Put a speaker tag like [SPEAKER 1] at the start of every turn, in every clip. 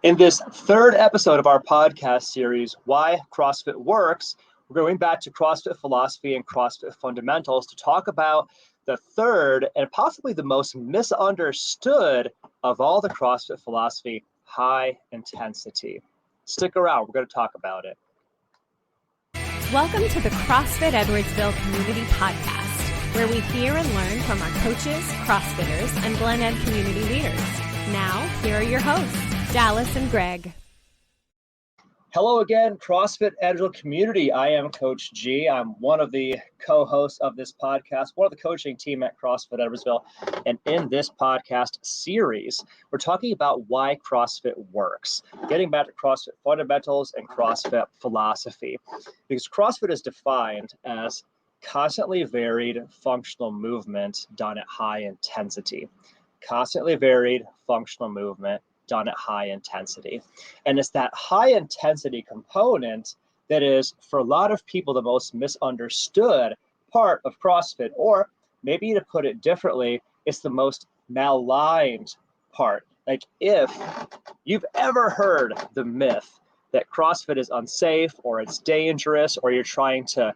[SPEAKER 1] In this third episode of our podcast series, Why CrossFit Works, we're going back to CrossFit philosophy and CrossFit fundamentals to talk about the third and possibly the most misunderstood of all the CrossFit philosophy, high intensity. Stick around, we're going to talk about it.
[SPEAKER 2] Welcome to the CrossFit Edwardsville Community Podcast, where we hear and learn from our coaches, CrossFitters, and Glen Ed community leaders. Now, here are your hosts, Dallas and Greg.
[SPEAKER 1] Hello again, CrossFit Edwardsville community. I am Coach G. I'm one of the co-hosts of this podcast, one of the coaching team at CrossFit Edwardsville. And in this podcast series, we're talking about why CrossFit works, getting back to CrossFit fundamentals and CrossFit philosophy. Because CrossFit is defined as constantly varied functional movement done at high intensity. Constantly varied functional movement done at high intensity. And it's that high intensity component that is, for a lot of people, the most misunderstood part of CrossFit, or maybe to put it differently, it's the most maligned part. Like if you've ever heard the myth that CrossFit is unsafe or it's dangerous or you're trying to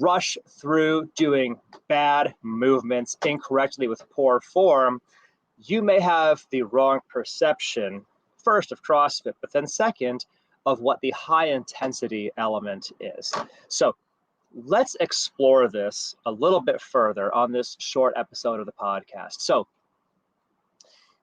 [SPEAKER 1] rush through doing bad movements incorrectly with poor form, you may have the wrong perception, first, of CrossFit, but then second, of what the high intensity element is. So let's explore this a little bit further on this short episode of the podcast. So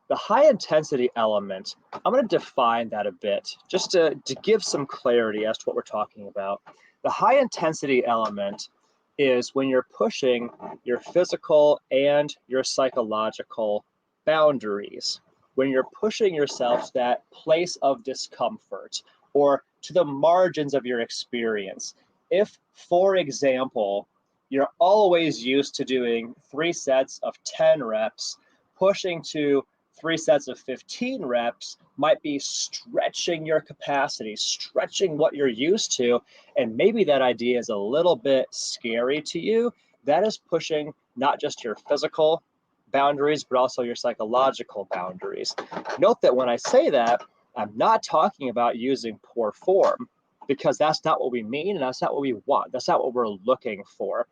[SPEAKER 1] the high intensity element, I'm going to define that a bit, just to give some clarity as to what we're talking about. The high intensity element is when you're pushing your physical and your psychological boundaries, when you're pushing yourself to that place of discomfort or to the margins of your experience. If, for example, you're always used to doing 3 sets of 10 reps, pushing to 3 sets of 15 reps might be stretching your capacity, stretching what you're used to, and maybe that idea is a little bit scary to you. That is pushing not just your physical boundaries, but also your psychological boundaries. Note that when I say that, I'm not talking about using poor form, because that's not what we mean and that's not what we want. That's not what we're looking for.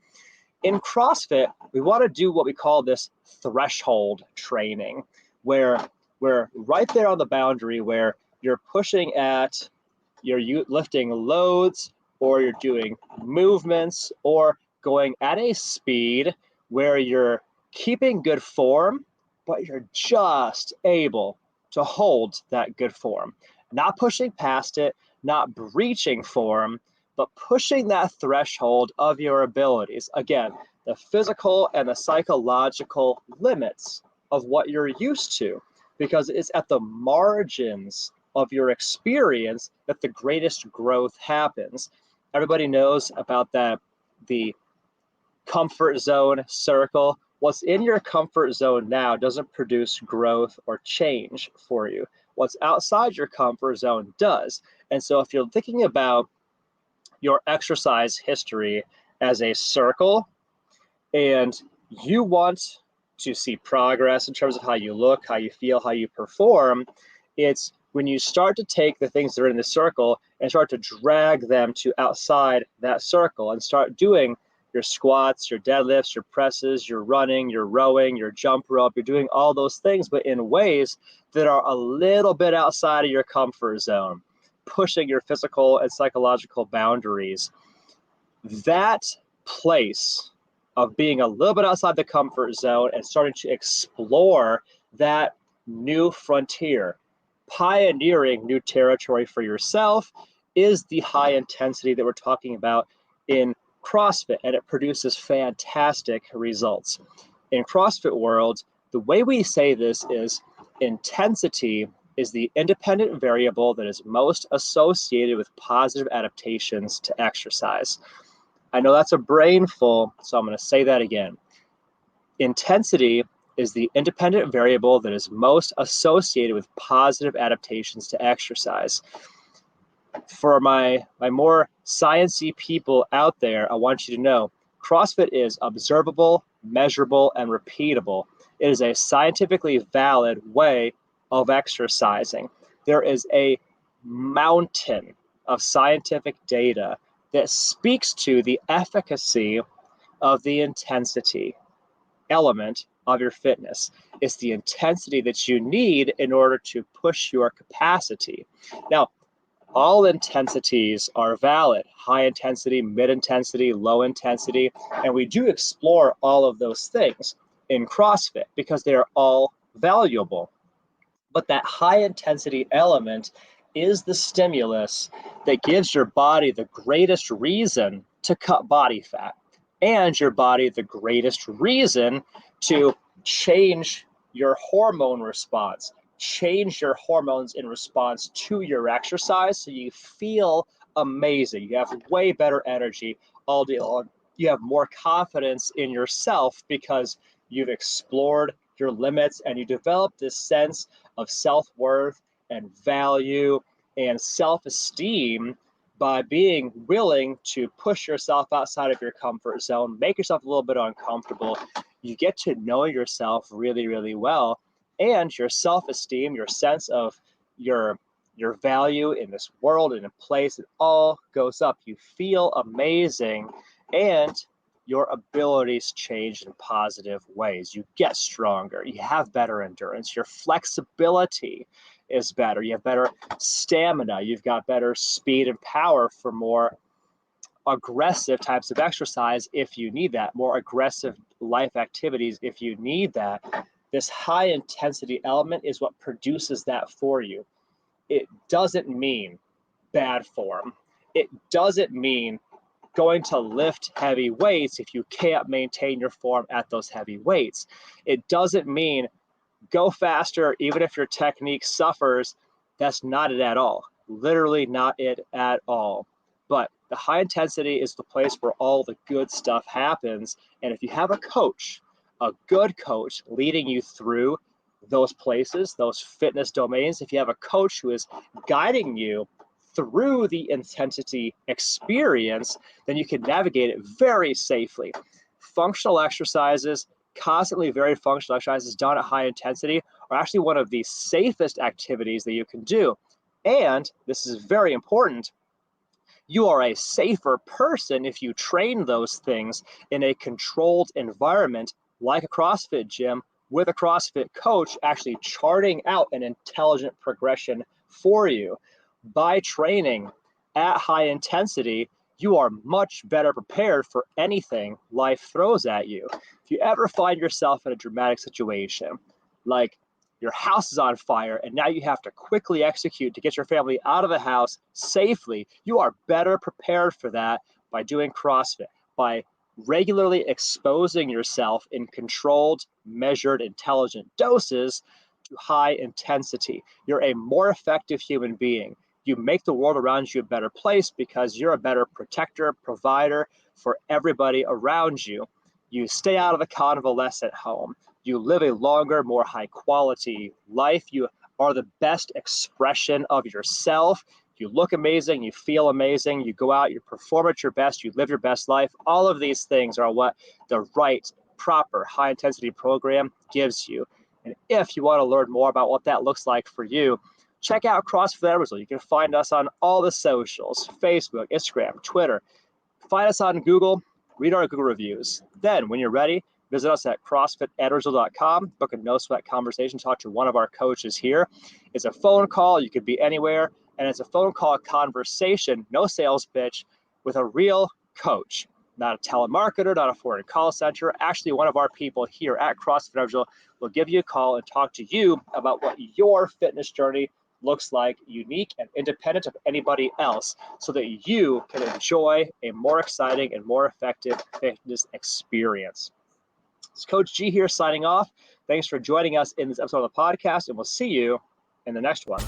[SPEAKER 1] In CrossFit, we want to do what we call this threshold training, where we're right there on the boundary where you're pushing at, you're lifting loads, or you're doing movements, or going at a speed where you're keeping good form, but you're just able to hold that good form. Not pushing past it, not breaching form, but pushing that threshold of your abilities. Again, the physical and the psychological limits of what you're used to, because it's at the margins of your experience that the greatest growth happens. Everybody knows about that, the comfort zone circle. What's in your comfort zone now doesn't produce growth or change for you. What's outside your comfort zone does. And so if you're thinking about your exercise history as a circle and you want to see progress in terms of how you look, how you feel, how you perform, it's when you start to take the things that are in the circle and start to drag them to outside that circle and start doing your squats, your deadlifts, your presses, your running, your rowing, your jump rope. You're doing all those things, but in ways that are a little bit outside of your comfort zone, pushing your physical and psychological boundaries. That place of being a little bit outside the comfort zone and starting to explore that new frontier, pioneering new territory for yourself, is the high intensity that we're talking about in CrossFit, and it produces fantastic results. In CrossFit world, the way we say this is intensity is the independent variable that is most associated with positive adaptations to exercise. I know that's a brainful, so I'm going to say that again. Intensity is the independent variable that is most associated with positive adaptations to exercise. For my more sciencey people out there, I want you to know CrossFit is observable, measurable, and repeatable. It is a scientifically valid way of exercising. there is a mountain of scientific data that speaks to the efficacy of the intensity element of your fitness. It's the intensity that you need in order to push your capacity. Now, all intensities are valid: high intensity, mid intensity, low intensity, and we do explore all of those things in CrossFit because they are all valuable. But that high intensity element is the stimulus that gives your body the greatest reason to cut body fat, and your body the greatest reason to change your hormone response, change your hormones in response to your exercise so you feel amazing. You have way better energy all day long. You have more confidence in yourself because you've explored your limits and you develop this sense of self-worth and value and self-esteem by being willing to push yourself outside of your comfort zone, make yourself a little bit uncomfortable. You get to know yourself really, really well, and your self-esteem, your sense of your value in this world and in place, it all goes up. You feel amazing, and your abilities change in positive ways. You get stronger, you have better endurance, your flexibility is better, you have better stamina, you've got better speed and power for more aggressive types of exercise if you need that, more aggressive life activities if you need that. This high intensity element is what produces that for you. It doesn't mean bad form. It doesn't mean going to lift heavy weights if you can't maintain your form at those heavy weights. It doesn't mean go faster even if your technique suffers. That's not it at all. Literally not it at all. But the high intensity is the place where all the good stuff happens. And if you have a coach, a good coach leading you through those places, those fitness domains, if you have a coach who is guiding you through the intensity experience, then you can navigate it very safely. Functional exercises, constantly varied functional exercises done at high intensity are actually one of the safest activities that you can do. And this is very important, you are a safer person if you train those things in a controlled environment like a CrossFit gym with a CrossFit coach actually charting out an intelligent progression for you. By training at high intensity, you are much better prepared for anything life throws at you. If you ever find yourself in a dramatic situation, like your house is on fire and now you have to quickly execute to get your family out of the house safely, you are better prepared for that by doing CrossFit, by regularly exposing yourself in controlled, measured, intelligent doses to high intensity. You're a more effective human being. You make the world around you a better place because you're a better protector, provider for everybody around you. You stay out of the convalescent home. You live a longer, more high quality life. You are the best expression of yourself. You look amazing, you feel amazing, you go out, you perform at your best, you live your best life. All of these things are what the right, proper, high intensity program gives you. And if you want to learn more about what that looks like for you, check out CrossFit Edwardsville. You can find us on all the socials, Facebook, Instagram, Twitter. Find us on Google, read our Google reviews. Then when you're ready, visit us at CrossFitEdwardsville.com, book a no sweat conversation, talk to one of our coaches here. It's a phone call, you could be anywhere, and it's a phone call conversation, no sales pitch, with a real coach. Not a telemarketer, not a foreign call center. Actually, one of our people here at CrossFit Edwardsville will give you a call and talk to you about what your fitness journey looks like, unique and independent of anybody else, so that you can enjoy a more exciting and more effective fitness experience. It's Coach G here signing off. Thanks for joining us in this episode of the podcast, and we'll see you in the next one.